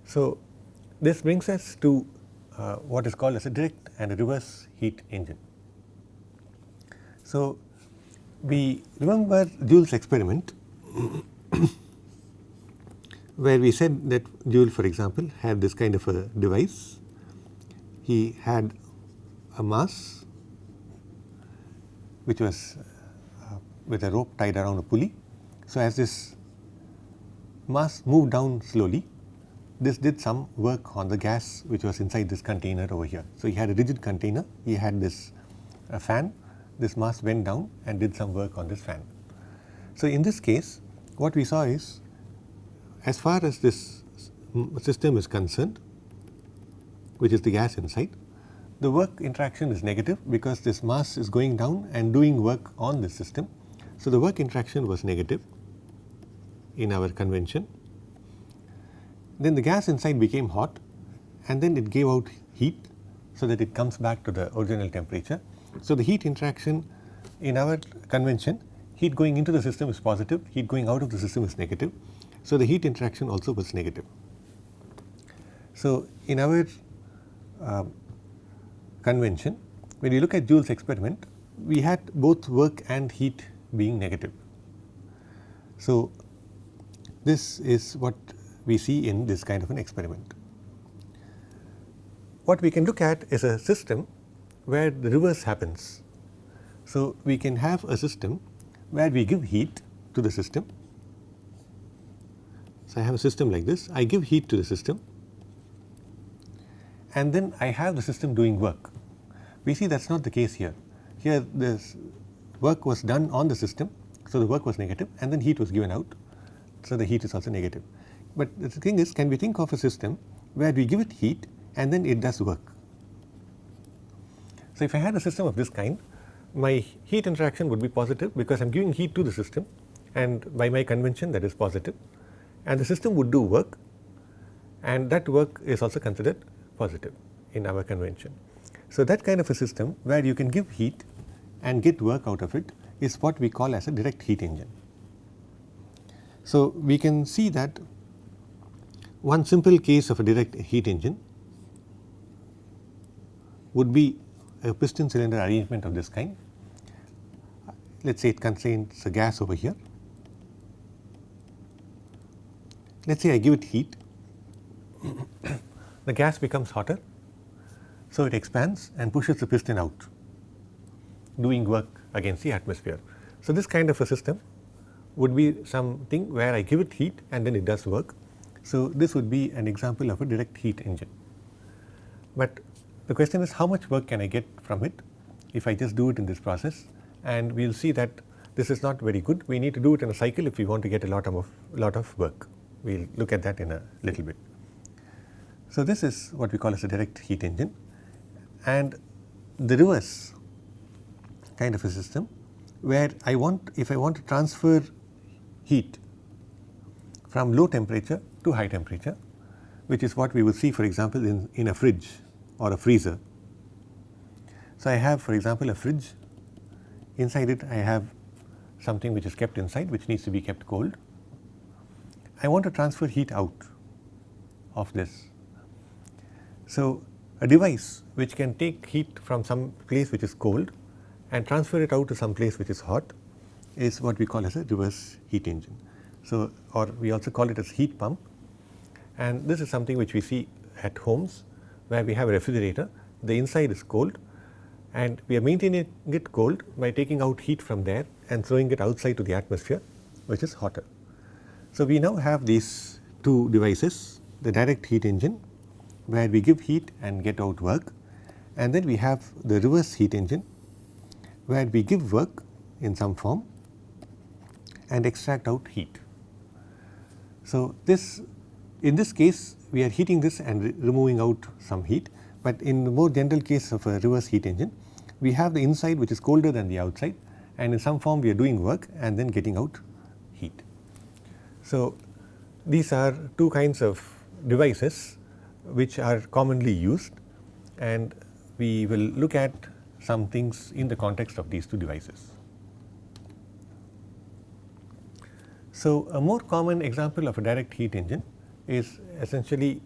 So, this brings us to what is called as a direct and a reverse heat engine. So, we remember Joule's experiment where we said that Joule, for example, had this kind of a device. He had a mass which was with a rope tied around a pulley. So, as this mass moved down slowly, this did some work on the gas which was inside this container over here. So, he had a rigid container, he had this fan, this mass went down and did some work on this fan. So, in this case what we saw is, as far as this system is concerned, which is the gas inside, the work interaction is negative because this mass is going down and doing work on the system. So, the work interaction was negative in our convention. Then the gas inside became hot and then it gave out heat, so that it comes back to the original temperature. So, the heat interaction in our convention, heat going into the system is positive, heat going out of the system is negative. So, the heat interaction also was negative. So, in our convention, when we look at Joule's experiment, we had both work and heat being negative. So, this is what we see in this kind of an experiment. What we can look at is a system where the reverse happens. So, we can have a system where we give heat to the system. So, I have a system like this, I give heat to the system and then I have the system doing work. We see that is not the case here. Here this work was done on the system, so the work was negative and then heat was given out. So, the heat is also negative. But the thing is, can we think of a system where we give it heat and then it does work? So, if I had a system of this kind, my heat interaction would be positive because I am giving heat to the system, and by my convention that is positive, and the system would do work, and that work is also considered positive in our convention. So, that kind of a system where you can give heat and get work out of it is what we call as a direct heat engine. So, we can see that one simple case of a direct heat engine would be a piston cylinder arrangement of this kind. Let us say it contains a gas over here. Let us say I give it heat, the gas becomes hotter, so it expands and pushes the piston out, doing work against the atmosphere. So, this kind of a system would be something where I give it heat and then it does work. So, this would be an example of a direct heat engine. But the question is, how much work can I get from it if I just do it in this process, and we will see that this is not very good. We need to do it in a cycle if we want to get a lot of work. We will look at that in a little bit. So, this is what we call as a direct heat engine, and the reverse kind of a system where if I want to transfer heat from low temperature to high temperature, which is what we will see, for example, in a fridge or a freezer. So, I have, for example, a fridge. Inside it I have something which is kept inside, which needs to be kept cold. I want to transfer heat out of this. So, a device which can take heat from some place which is cold and transfer it out to some place which is hot is what we call as a reverse heat engine. So, or we also call it as heat pump, and this is something which we see at homes where we have a refrigerator, the inside is cold and we are maintaining it cold by taking out heat from there and throwing it outside to the atmosphere, which is hotter. So, we now have these two devices, the direct heat engine where we give heat and get out work, and then we have the reverse heat engine where we give work in some form and extract out heat. So, in this case we are heating this and removing out some heat, but in the more general case of a reverse heat engine, we have the inside which is colder than the outside, and in some form we are doing work and then getting out heat. So, these are two kinds of devices which are commonly used, and we will look at some things in the context of these two devices. So, a more common example of a direct heat engine is essentially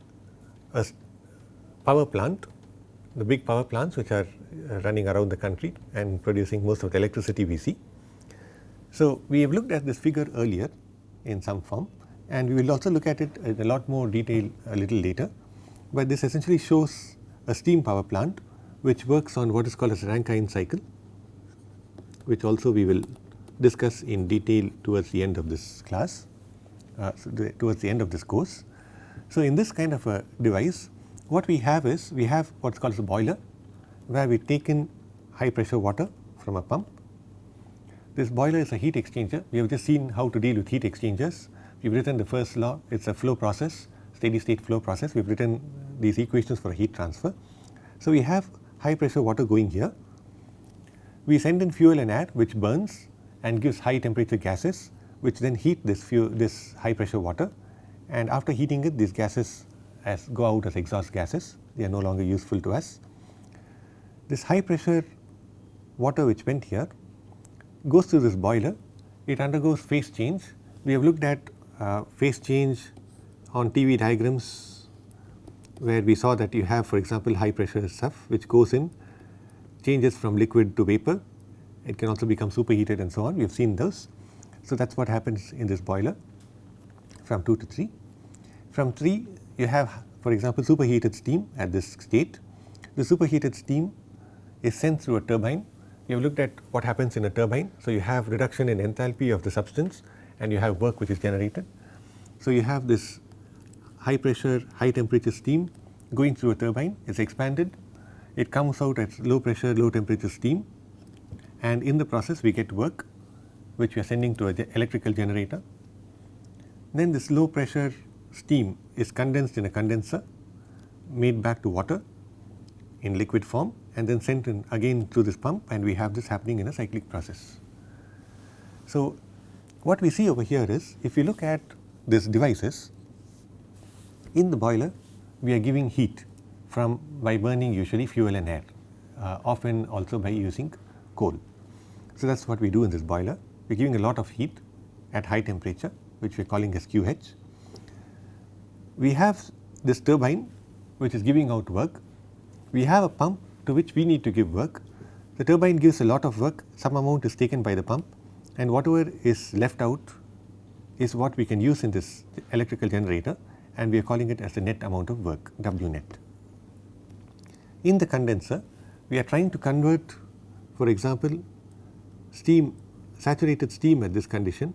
a power plant, the big power plants which are running around the country and producing most of the electricity we see. So, we have looked at this figure earlier in some form, and we will also look at it in a lot more detail a little later, but this essentially shows a steam power plant which works on what is called as Rankine cycle, which also we will discuss in detail towards the end of this class, towards the end of this course. So, in this kind of a device, what we have is we have what is called a boiler, where we take in high pressure water from a pump. This boiler is a heat exchanger. We have just seen how to deal with heat exchangers. We have written the first law, it is a flow process, steady state flow process. We have written these equations for heat transfer. So, we have high pressure water going here. We send in fuel and air which burns and gives high temperature gases, which then heat this high pressure water, and after heating it, these gases go out as exhaust gases. They are no longer useful to us. This high pressure water which went here goes through this boiler. It undergoes phase change. We have looked at phase change on TV diagrams, where we saw that you have, for example, high pressure stuff which goes in, changes from liquid to vapor. It can also become superheated and so on. We have seen those. So, that is what happens in this boiler from 2 to 3. From 3 you have, for example, superheated steam at this state. The superheated steam is sent through a turbine. We have looked at what happens in a turbine. So, you have reduction in enthalpy of the substance and you have work which is generated. So, you have this high pressure, high temperature steam going through a turbine, it is expanded, it comes out at low pressure, low temperature steam, and in the process we get work which we are sending to an electrical generator. Then this low pressure steam is condensed in a condenser, made back to water in liquid form, and then sent in again through this pump, and we have this happening in a cyclic process. So, what we see over here is, if you look at these devices, in the boiler we are giving heat by burning usually fuel and air, often also by using coal. So, that is what we do in this boiler. We are giving a lot of heat at high temperature, which we are calling as QH. We have this turbine which is giving out work. We have a pump to which we need to give work. The turbine gives a lot of work, some amount is taken by the pump, and whatever is left out is what we can use in this electrical generator, and we are calling it as the net amount of work, W net. In the condenser, we are trying to convert, for example, steam, saturated steam at this condition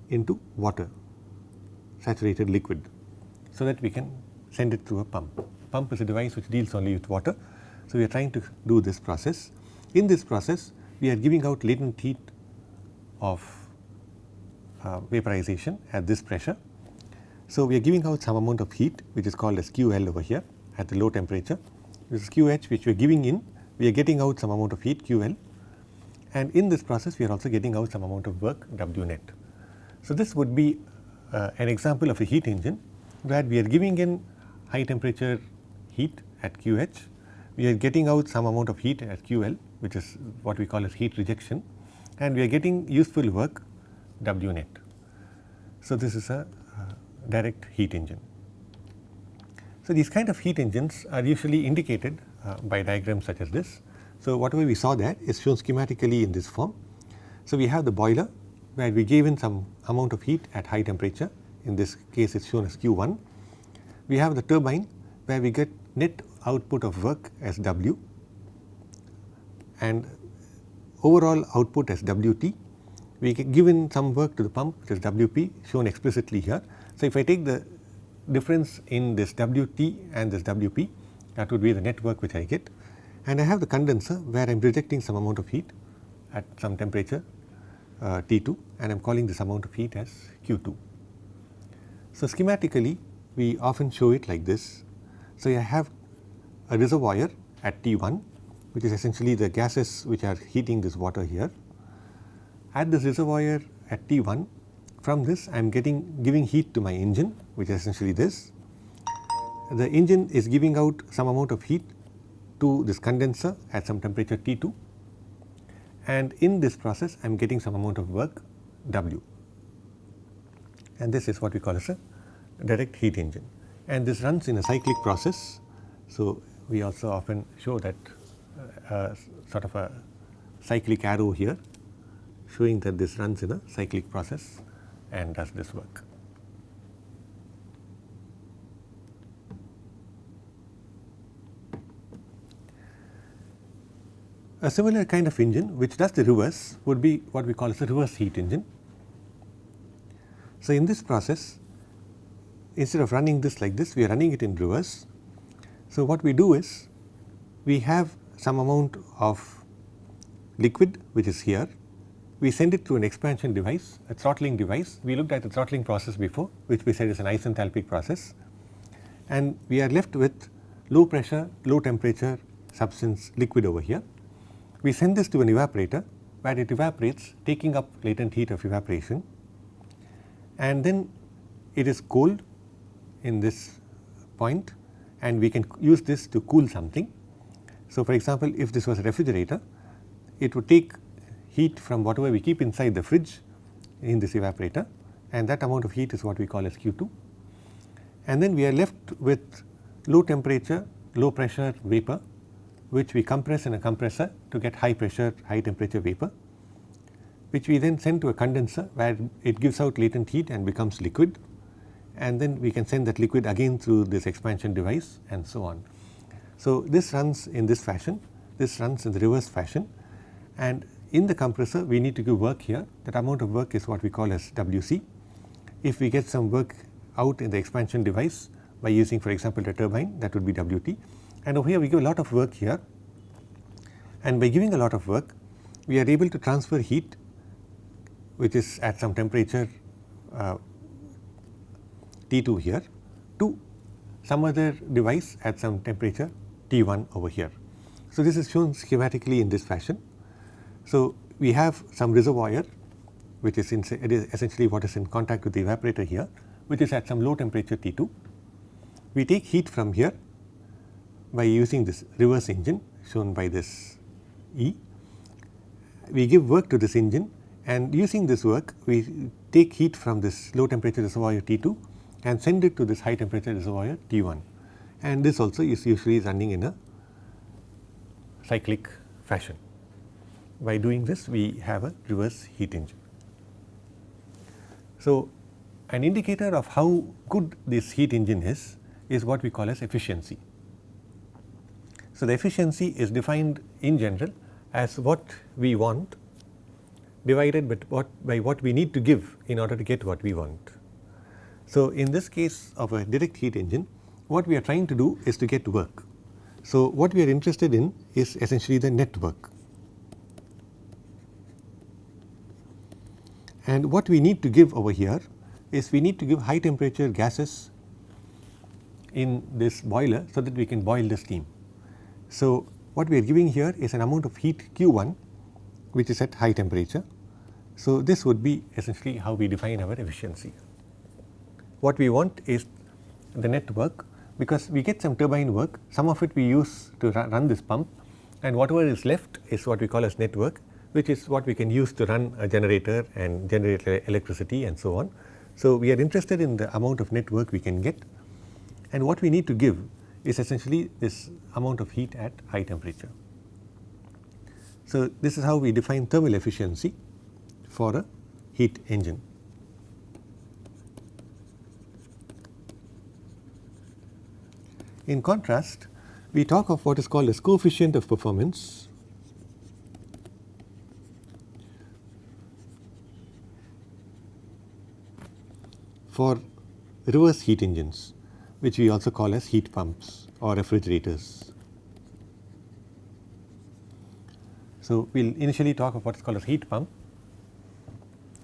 into water, saturated liquid, so that we can send it through a pump. Pump is a device which deals only with water. So, we are trying to do this process. In this process, we are giving out latent heat of vaporization at this pressure. So, we are giving out some amount of heat which is called as QL over here at the low temperature. This is QH which we are giving in, we are getting out some amount of heat QL, and in this process we are also getting out some amount of work W net. So, this would be an example of a heat engine where we are giving in high temperature heat at QH, we are getting out some amount of heat at QL, which is what we call as heat rejection, and we are getting useful work W net. So, this is a direct heat engine. So, these kind of heat engines are usually indicated by diagrams such as this. So, whatever we saw there is shown schematically in this form. So, we have the boiler where we gave in some amount of heat at high temperature, in this case it is shown as Q1. We have the turbine where we get net output of work as W and overall output as WT. We give in some work to the pump, which is WP, shown explicitly here. So, if I take the difference in this WT and this WP, that would be the net work which I get, and I have the condenser where I am rejecting some amount of heat at some temperature T2, and I am calling this amount of heat as Q2. So, schematically we often show it like this. So, I have a reservoir at T1, which is essentially the gases which are heating this water here. At this reservoir at T1, from this I am giving heat to my engine, which is essentially this. The engine is giving out some amount of heat to this condenser at some temperature T2, and in this process I am getting some amount of work W, and this is what we call as a direct heat engine. and this runs in a cyclic process. So, we also often show that sort of a cyclic arrow here showing that this runs in a cyclic process and does this work. A similar kind of engine which does the reverse would be what we call as a reverse heat engine. So, in this process, instead of running this like this, we are running it in reverse. So, what we do is we have some amount of liquid which is here, we send it through an expansion device, a throttling device. We looked at the throttling process before, which we said is an isenthalpic process, and we are left with low pressure, low temperature substance liquid over here. We send this to an evaporator where it evaporates, taking up latent heat of evaporation, and then it is cooled in this point, and we can use this to cool something. So, for example, if this was a refrigerator, it would take heat from whatever we keep inside the fridge in this evaporator, and that amount of heat is what we call as Q2. And then we are left with low temperature, low pressure vapor, which we compress in a compressor to get high pressure, high temperature vapor, which we then send to a condenser where it gives out latent heat and becomes liquid, and then we can send that liquid again through this expansion device and so on. So, this runs in this fashion, this runs in the reverse fashion, and in the compressor we need to give work here. That amount of work is what we call as WC. If we get some work out in the expansion device by using, for example, a turbine, that would be WT. And over here we give a lot of work here, and by giving a lot of work we are able to transfer heat which is at some temperature T2 here to some other device at some temperature T1 over here. So, this is shown schematically in this fashion. So, we have some reservoir which is it is essentially what is in contact with the evaporator here, which is at some low temperature T2. We take heat from here by using this reverse engine shown by this E. We give work to this engine, and using this work we take heat from this low temperature reservoir T2 and send it to this high temperature reservoir T1, and this also is usually running in a cyclic fashion. By doing this we have a reverse heat engine. So, an indicator of how good this heat engine is what we call as efficiency. So, the efficiency is defined in general as what we want divided by what we need to give in order to get what we want. So, in this case of a direct heat engine, what we are trying to do is to get work. So, what we are interested in is essentially the net work, and what we need to give over here is we need to give high temperature gases in this boiler so that we can boil the steam. So, what we are giving here is an amount of heat Q1 which is at high temperature. So, this would be essentially how we define our efficiency. What we want is the net work, because we get some turbine work, some of it we use to run this pump, and whatever is left is what we call as net work, which is what we can use to run a generator and generate electricity and so on. So, we are interested in the amount of net work we can get, and what we need to give is essentially this amount of heat at high temperature. So, this is how we define thermal efficiency for a heat engine. In contrast, we talk of what is called as coefficient of performance for reverse heat engines, which we also call as heat pumps or refrigerators. So, we will initially talk of what is called as heat pump,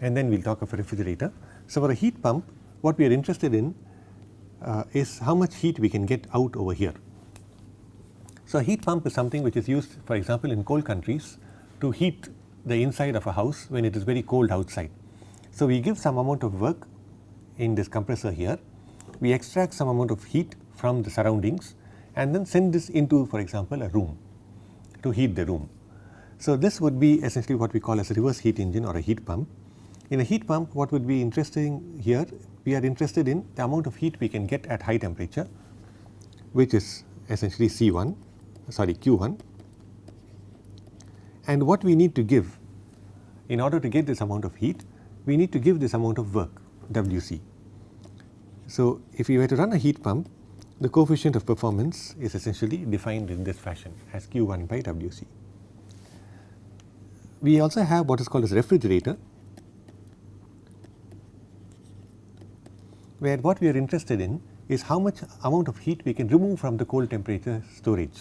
and then we will talk of a refrigerator. So, for a heat pump, what we are interested in is how much heat we can get out over here. So, a heat pump is something which is used, for example, in cold countries to heat the inside of a house when it is very cold outside. So, we give some amount of work in this compressor here, we extract some amount of heat from the surroundings and then send this into, for example, a room to heat the room. So, this would be essentially what we call as a reverse heat engine or a heat pump. In a heat pump, what would be interesting here we are interested in the amount of heat we can get at high temperature, which is essentially Q1, and what we need to give in order to get this amount of heat, we need to give this amount of work, Wc. So, if we were to run a heat pump, the coefficient of performance is essentially defined in this fashion as Q1 by Wc. We also have what is called as refrigerator, where what we are interested in is how much amount of heat we can remove from the cold temperature storage.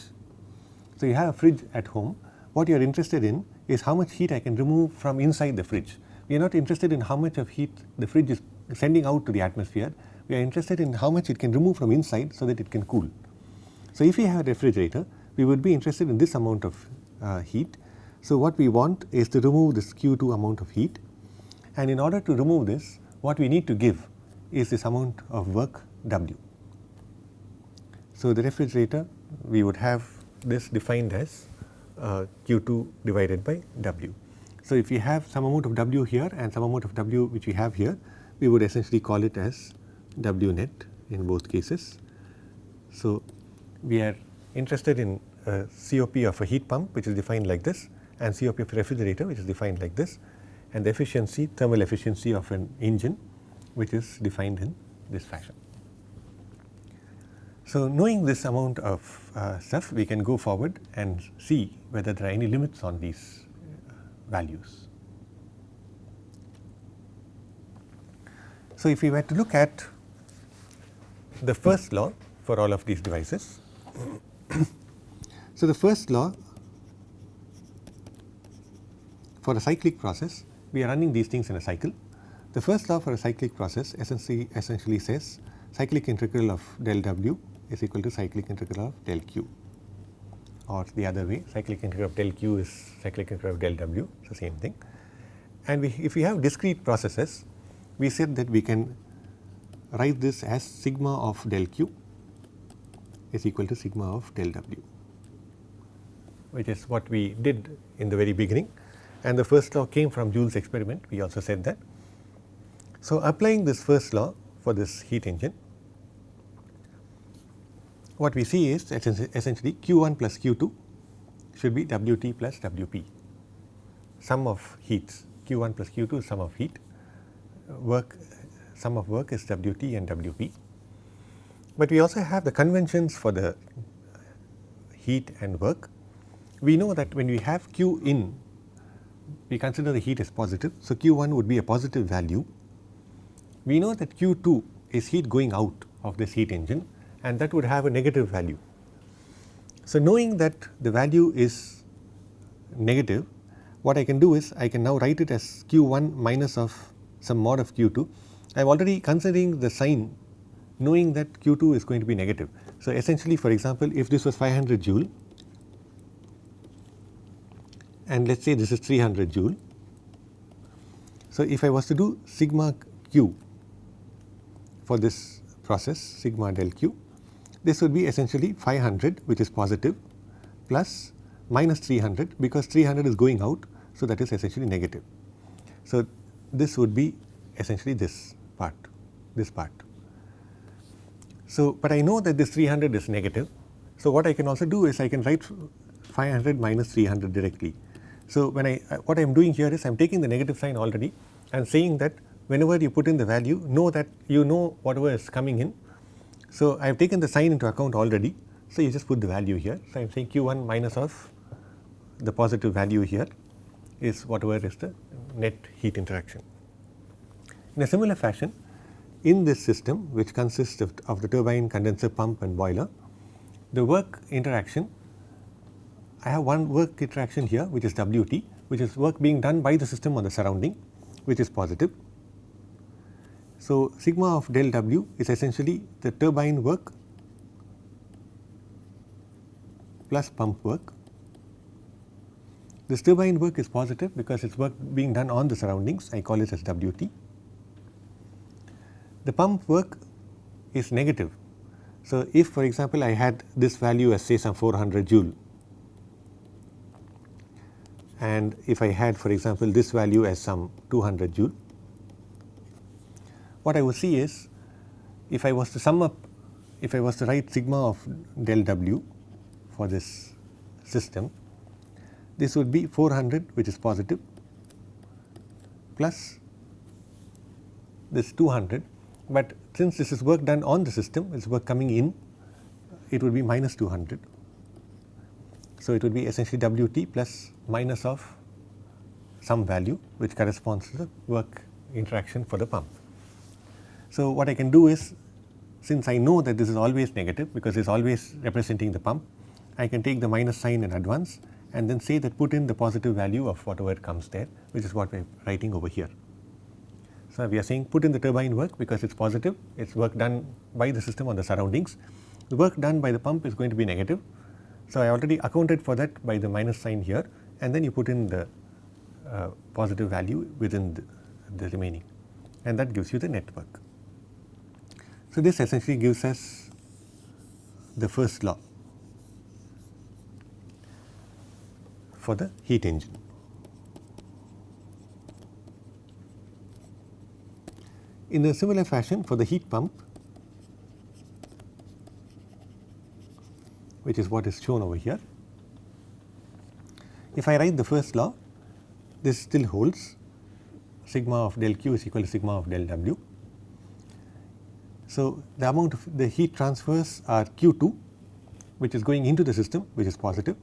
So, you have a fridge at home, what you are interested in is how much heat I can remove from inside the fridge. We are not interested in how much of heat the fridge is sending out to the atmosphere, we are interested in how much it can remove from inside so that it can cool. So, if we have a refrigerator, we would be interested in this amount of heat. So, what we want is to remove this Q2 amount of heat, and in order to remove this, what we need to give is this amount of work W. So, the refrigerator, we would have this defined as Q2 divided by W. So, if we have some amount of W here and some amount of W which we have here, we would essentially call it as W net in both cases. So, we are interested in COP of a heat pump, which is defined like this, and COP of a refrigerator, which is defined like this, and the efficiency, thermal efficiency of an engine, which is defined in this fashion. So, knowing this amount of stuff, we can go forward and see whether there are any limits on these values. So, if we were to look at the first law for all of these devices, so the first law for a cyclic process, we are running these things in a cycle. The first law for a cyclic process essentially says cyclic integral of del W is equal to cyclic integral of del Q, or the other way, cyclic integral of del Q is cyclic integral of del W, it's the same thing. And if we have discrete processes, we said that we can write this as sigma of del Q is equal to sigma of del W, which is what we did in the very beginning, and the first law came from Joule's experiment, we also said that. So, applying this first law for this heat engine, what we see is essentially Q1 plus Q2 should be Wt plus Wp, sum of heats. Q1 plus Q2 is sum of heat, sum of work is Wt and Wp. But we also have the conventions for the heat and work. We know that when we have Q in, we consider the heat as positive. So, Q1 would be a positive value. We know that Q2 is heat going out of this heat engine, and that would have a negative value. So, knowing that the value is negative, what I can do is I can now write it as Q1 minus of some mod of Q2. I am already considering the sign, knowing that Q2 is going to be negative. So, essentially, for example, if this was 500 joule and let us say this is 300 joule. So, if I was to do sigma Q for this process, sigma del Q, this would be essentially 500, which is positive, plus minus 300, because 300 is going out. So, that is essentially negative. So, this would be essentially this part. So, but I know that this 300 is negative. So, what I can also do is I can write 500 minus 300 directly. So, what I am doing here is I am taking the negative sign already and saying that whenever you put in the value, know that you know whatever is coming in. So, I have taken the sign into account already. So, you just put the value here. So, I am saying Q1 minus of the positive value here is whatever is the net heat interaction. In a similar fashion, in this system, which consists of the turbine, condenser, pump and boiler, the work interaction, I have one work interaction here, which is Wt, which is work being done by the system on the surrounding, which is positive. So, sigma of del W is essentially the turbine work plus pump work. This turbine work is positive because it is work being done on the surroundings, I call it as Wt. The pump work is negative. So, if for example, I had this value as say some 400 joule, and if I had for example, this value as some 200 joule, what I would see is, if I was to sum up, if I was to write sigma of del W for this system, this would be 400, which is positive, plus this 200, but since this is work done on the system, it is work coming in, it would be minus 200. So, it would be essentially Wt plus minus of some value which corresponds to the work interaction for the pump. So, what I can do is, since I know that this is always negative because it is always representing the pump, I can take the minus sign in advance and then say that put in the positive value of whatever comes there, which is what we are writing over here. So, we are saying put in the turbine work because it is positive, it is work done by the system on the surroundings. The work done by the pump is going to be negative. So, I already accounted for that by the minus sign here, and then you put in the positive value within the remaining, and that gives you the net work. So, this essentially gives us the first law for the heat engine. In a similar fashion, for the heat pump, which is what is shown over here, if I write the first law, this still holds, sigma of del Q is equal to sigma of del W. So, the amount of the heat transfers are Q2, which is going into the system, which is positive,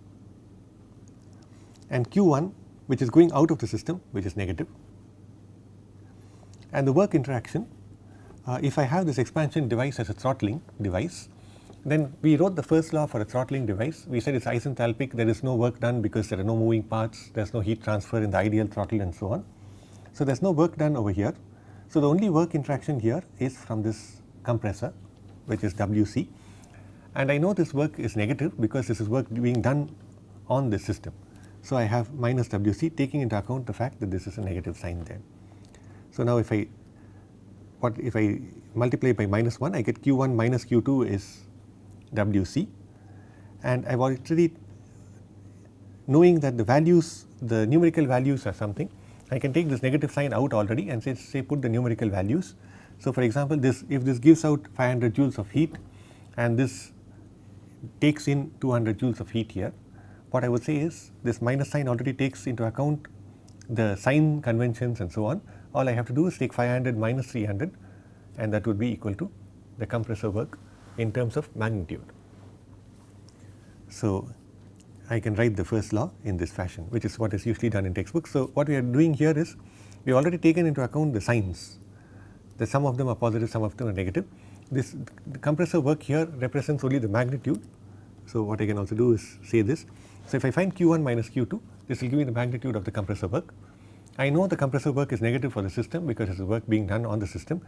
and Q1, which is going out of the system, which is negative. And the work interaction, if I have this expansion device as a throttling device, then we wrote the first law for a throttling device. We said it is isenthalpic, there is no work done because there are no moving parts, there is no heat transfer in the ideal throttle and so on. So, there is no work done over here. So, the only work interaction here is from this compressor, which is WC, and I know this work is negative because this is work being done on the system. So, I have minus WC, taking into account the fact that this is a negative sign there. So, now if I multiply by minus 1, I get Q1 minus Q2 is WC, and I have already, knowing that the values, the numerical values are something, I can take this negative sign out already and say put the numerical values. So, for example, this, if this gives out 500 joules of heat and this takes in 200 joules of heat here, what I would say is this minus sign already takes into account the sign conventions and so on. All I have to do is take 500 minus 300, and that would be equal to the compressor work in terms of magnitude. So, I can write the first law in this fashion, which is what is usually done in textbooks. So, what we are doing here is we have already taken into account the signs, that some of them are positive, some of them are negative. This the compressor work here represents only the magnitude. So, what I can also do is say this. So, if I find Q1 minus Q2, this will give me the magnitude of the compressor work. I know the compressor work is negative for the system because it is work being done on the system.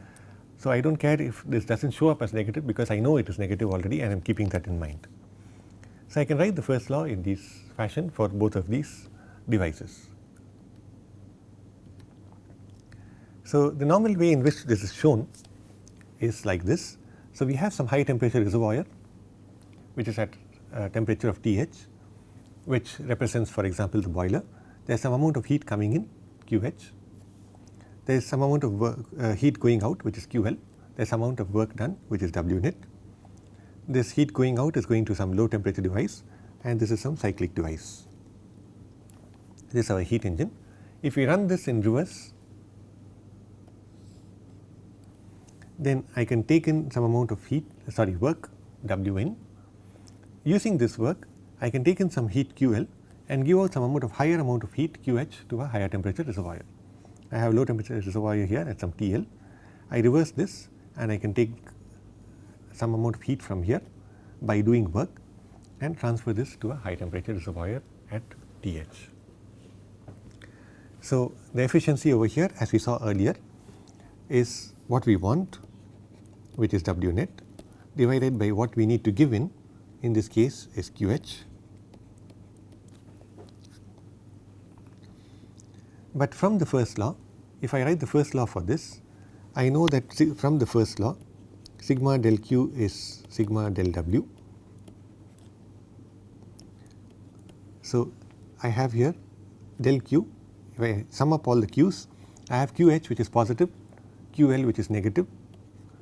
So, I do not care if this does not show up as negative because I know it is negative already and I am keeping that in mind. So, I can write the first law in this fashion for both of these devices. So, the normal way in which this is shown is like this. So, we have some high temperature reservoir which is at a temperature of TH, which represents, for example, the boiler. There is some amount of heat coming in, QH. There is some amount of work, heat going out, which is QL. There is some amount of work done, which is W net. This heat going out is going to some low temperature device, and this is some cyclic device. This is our heat engine. If we run this in reverse, then I can take in some amount of work W in. Using this work, I can take in some heat QL and give out some higher amount of heat QH to a higher temperature reservoir. I have low temperature reservoir here at some TL. I reverse this and I can take some amount of heat from here by doing work and transfer this to a high temperature reservoir at TH. So, the efficiency over here, as we saw earlier, is what we want, which is W net, divided by what we need to give in this case is QH. But from the first law, if I write the first law for this, I know that from the first law, sigma del Q is sigma del W. So, I have here del Q, if I sum up all the Q's, I have QH which is positive, QL which is negative.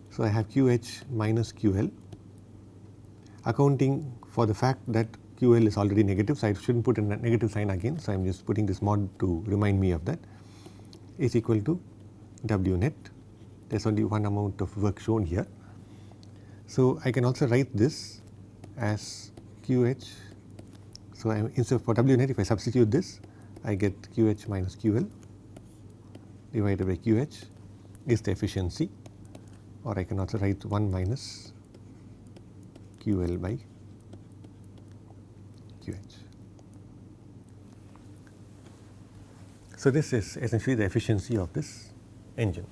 So, I have QH minus QL, accounting for the fact that QL is already negative. So, I should not put a negative sign again. So, I am just putting this mod to remind me of that, is equal to W net. There is only one amount of work shown here. So, I can also write this as QH. So, instead for W net, if I substitute this, I get QH minus QL divided by QH is the efficiency, or I can also write 1 minus QL by QH. So, this is essentially the efficiency of this engine.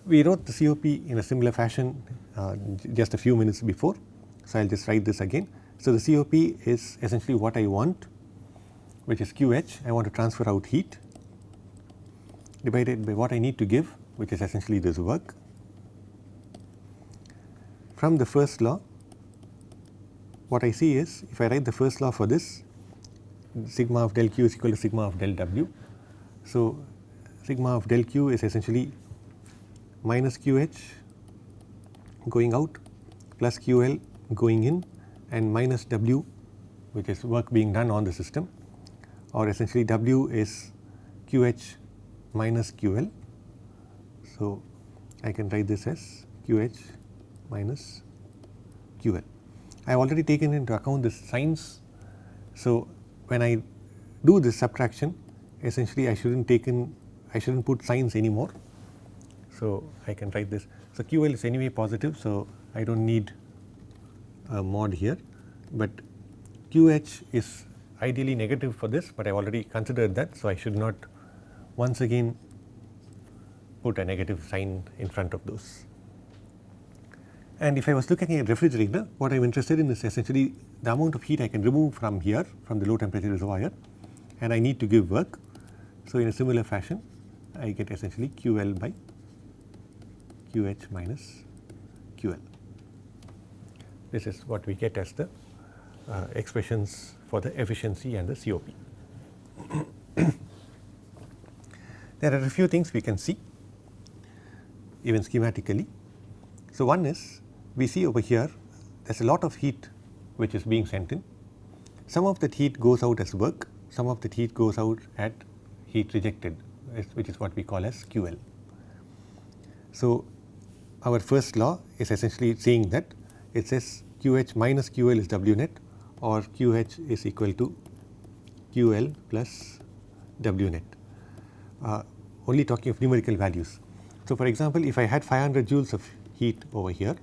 We wrote the COP in a similar fashion just a few minutes before. So, I will just write this again. So, the COP is essentially what I want, which is QH. I want to transfer out heat divided by what I need to give, which is essentially this work. From the first law, what I see is, if I write the first law for this, sigma of del Q is equal to sigma of del W. So, sigma of del Q is essentially minus QH going out plus QL going in and minus W, which is work being done on the system, or essentially W is QH minus QL. So, I can write this as QH minus QL. I have already taken into account the signs. So, when I do this subtraction, essentially I should not put signs anymore. So, I can write this. So, QL is anyway positive. So, I do not need a mod here, but QH is ideally negative for this, but I have already considered that. So, I should not once again put a negative sign in front of those. And if I was looking at a refrigerator, what I am interested in is essentially the amount of heat I can remove from here, from the low temperature reservoir, and I need to give work. So, in a similar fashion, I get essentially QL by QH minus QL. This is what we get as the expressions for the efficiency and the COP. There are a few things we can see even schematically. So, one is, we see over here there is a lot of heat which is being sent in. Some of that heat goes out as work, some of that heat goes out at heat rejected, which is what we call as QL. So, our first law is essentially saying that it says QH minus QL is W net, or QH is equal to QL plus W net, only talking of numerical values. So, for example, if I had 500 joules of heat over here,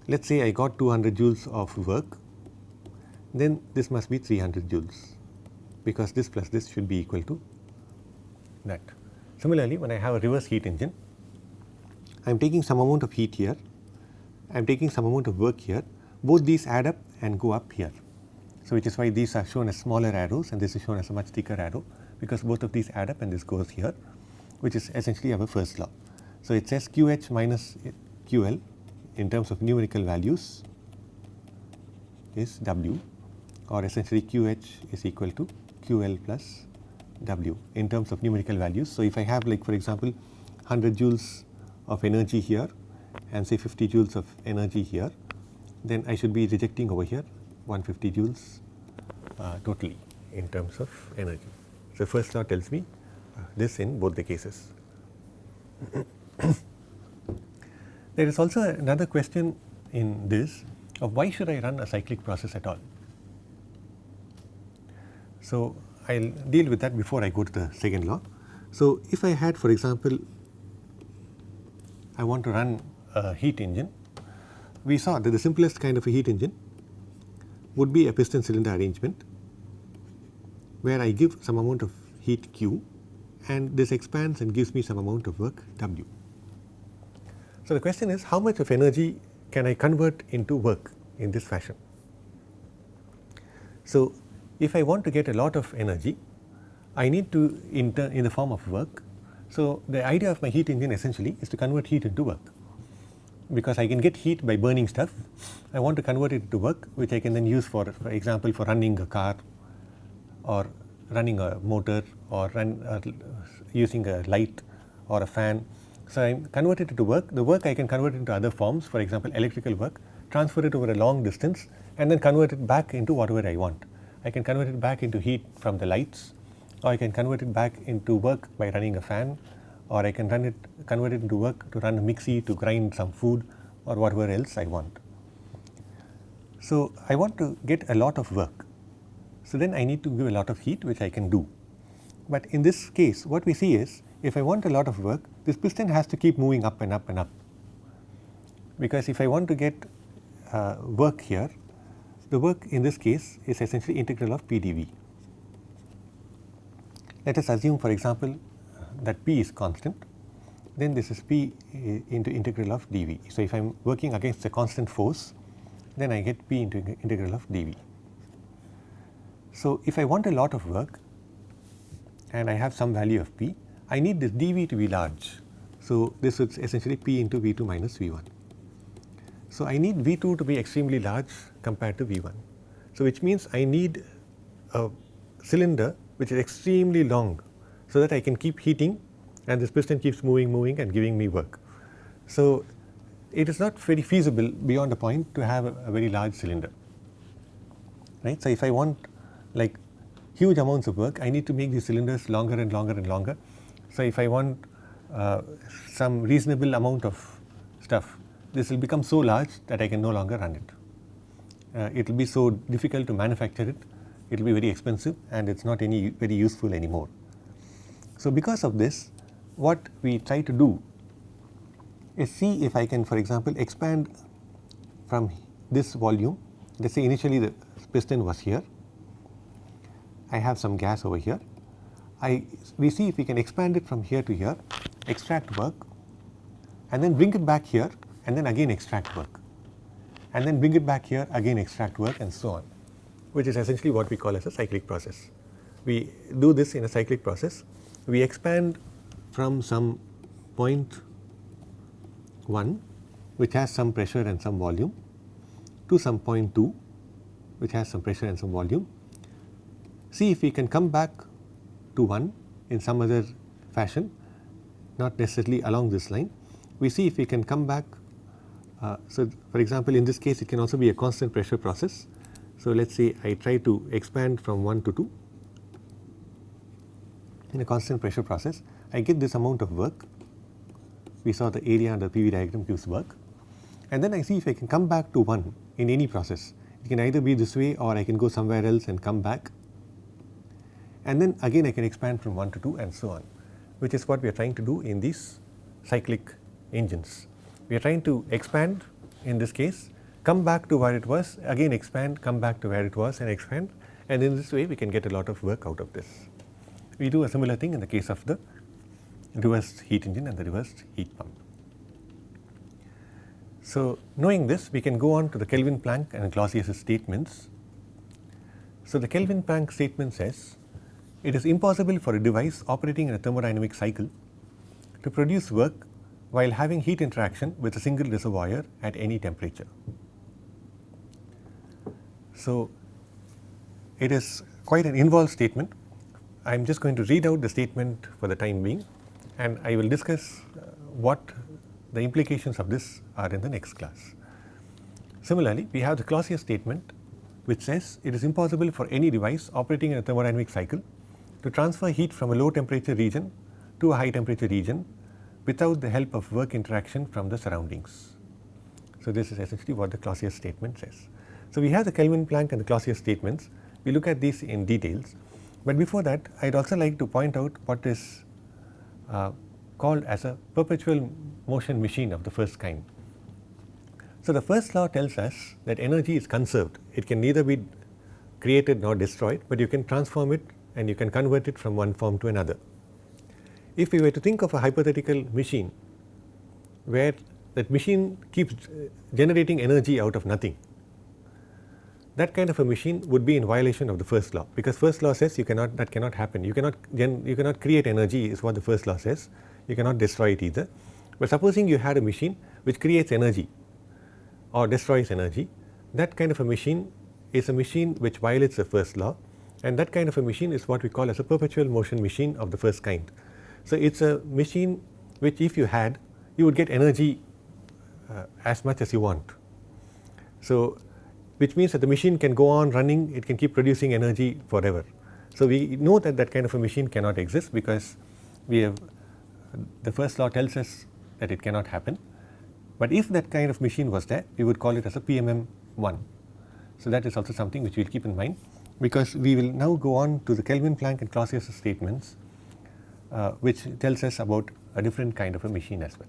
let us say I got 200 joules of work, then this must be 300 joules, because this plus this should be equal to that. Similarly, when I have a reverse heat engine, I am taking some amount of heat here, I am taking some amount of work here, both these add up and go up here. So, which is why these are shown as smaller arrows and this is shown as a much thicker arrow, because both of these add up and this goes here, which is essentially our first law. So, it says QH minus QL in terms of numerical values is W, or essentially QH is equal to QL plus W in terms of numerical values. So, if I have, like for example 100 joules of energy here and say 50 joules of energy here, then I should be rejecting over here 150 joules totally in terms of energy. So, first law tells me this in both the cases. There is also another question in this of why should I run a cyclic process at all. So, I will deal with that before I go to the second law. So, if I had, for example, I want to run a heat engine, we saw that the simplest kind of a heat engine would be a piston cylinder arrangement, where I give some amount of heat Q and this expands and gives me some amount of work W. So, the question is, how much of energy can I convert into work in this fashion? So, if I want to get a lot of energy, I need to in the form of work. So, the idea of my heat engine essentially is to convert heat into work, because I can get heat by burning stuff. I want to convert it into work, which I can then use for example, for running a car or running a motor or using a light or a fan. So, I convert it into work. The work I can convert into other forms, for example, electrical work, transfer it over a long distance and then convert it back into whatever I want. I can convert it back into heat from the lights, or I can convert it back into work by running a fan, or I can convert it into work to run a mixie to grind some food or whatever else I want. So, I want to get a lot of work. So, then I need to give a lot of heat, which I can do. But in this case, what we see is, if I want a lot of work, this piston has to keep moving up and up and up, because if I want to get work here, the work in this case is essentially integral of P dV. Let us assume, for example, that P is constant, then this is P into integral of dV. So, if I am working against a constant force, then I get P into integral of dV. So, if I want a lot of work and I have some value of P, I need this dV to be large. So, this is essentially P into V2 minus V1. So, I need V2 to be extremely large compared to V1. So, which means I need a cylinder which is extremely long, so that I can keep heating and this piston keeps moving and giving me work. So, it is not very feasible beyond a point to have a very large cylinder, right. So, if I want like huge amounts of work, I need to make these cylinders longer and longer and longer. So, if I want some reasonable amount of stuff, this will become so large that I can no longer run it. It will be so difficult to manufacture it, it will be very expensive and it is not very useful anymore. So, because of this, what we try to do is see if I can, for example, expand from this volume. Let us say initially the piston was here, I have some gas over here, we see if we can expand it from here to here, extract work and then bring it back here and then again extract work and then bring it back here, again extract work and so on, which is essentially what we call as a cyclic process. We do this in a cyclic process. We expand from some point 1 which has some pressure and some volume to some point 2 which has some pressure and some volume. See if we can come back to 1 in some other fashion, not necessarily along this line. We see if we can come back. So, for example, in this case it can also be a constant pressure process. So, let us say I try to expand from 1 to 2 in a constant pressure process, I get this amount of work. We saw the area under PV diagram gives work, and then I see if I can come back to 1 in any process. It can either be this way or I can go somewhere else and come back, and then again I can expand from 1 to 2 and so on, which is what we are trying to do in these cyclic engines. We are trying to expand in this case, come back to where it was, again expand, come back to where it was and expand, and in this way we can get a lot of work out of this. We do a similar thing in the case of the reversed heat engine and the reversed heat pump. So, knowing this, we can go on to the Kelvin-Planck and Clausius' statements. So, the Kelvin-Planck statement says, it is impossible for a device operating in a thermodynamic cycle to produce work while having heat interaction with a single reservoir at any temperature. So, it is quite an involved statement. I am just going to read out the statement for the time being, and I will discuss what the implications of this are in the next class. Similarly, we have the Clausius statement which says it is impossible for any device operating in a thermodynamic cycle to transfer heat from a low temperature region to a high temperature region without the help of work interaction from the surroundings. So, this is essentially what the Clausius statement says. So, we have the Kelvin-Planck and the Clausius statements. We look at these in details, but before that I would also like to point out what is called as a perpetual motion machine of the first kind. So, the first law tells us that energy is conserved. It can neither be created nor destroyed, but you can transform it and you can convert it from one form to another. If we were to think of a hypothetical machine where that machine keeps generating energy out of nothing, that kind of a machine would be in violation of the first law, because first law says that cannot happen. You cannot create energy is what the first law says. You cannot destroy it either. But supposing you had a machine which creates energy or destroys energy, that kind of a machine is a machine which violates the first law, and that kind of a machine is what we call as a perpetual motion machine of the first kind. So, it is a machine which if you had, you would get energy as much as you want. So, which means that the machine can go on running, it can keep producing energy forever. So, we know that that kind of a machine cannot exist, because we have the first law tells us that it cannot happen. But if that kind of machine was there, we would call it as a PMM1. So, that is also something which we will keep in mind, because we will now go on to the Kelvin-Planck and Clausius statements, which tells us about a different kind of a machine as well.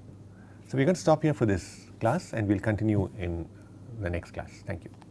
So, we are going to stop here for this class, and we will continue in the next class. Thank you.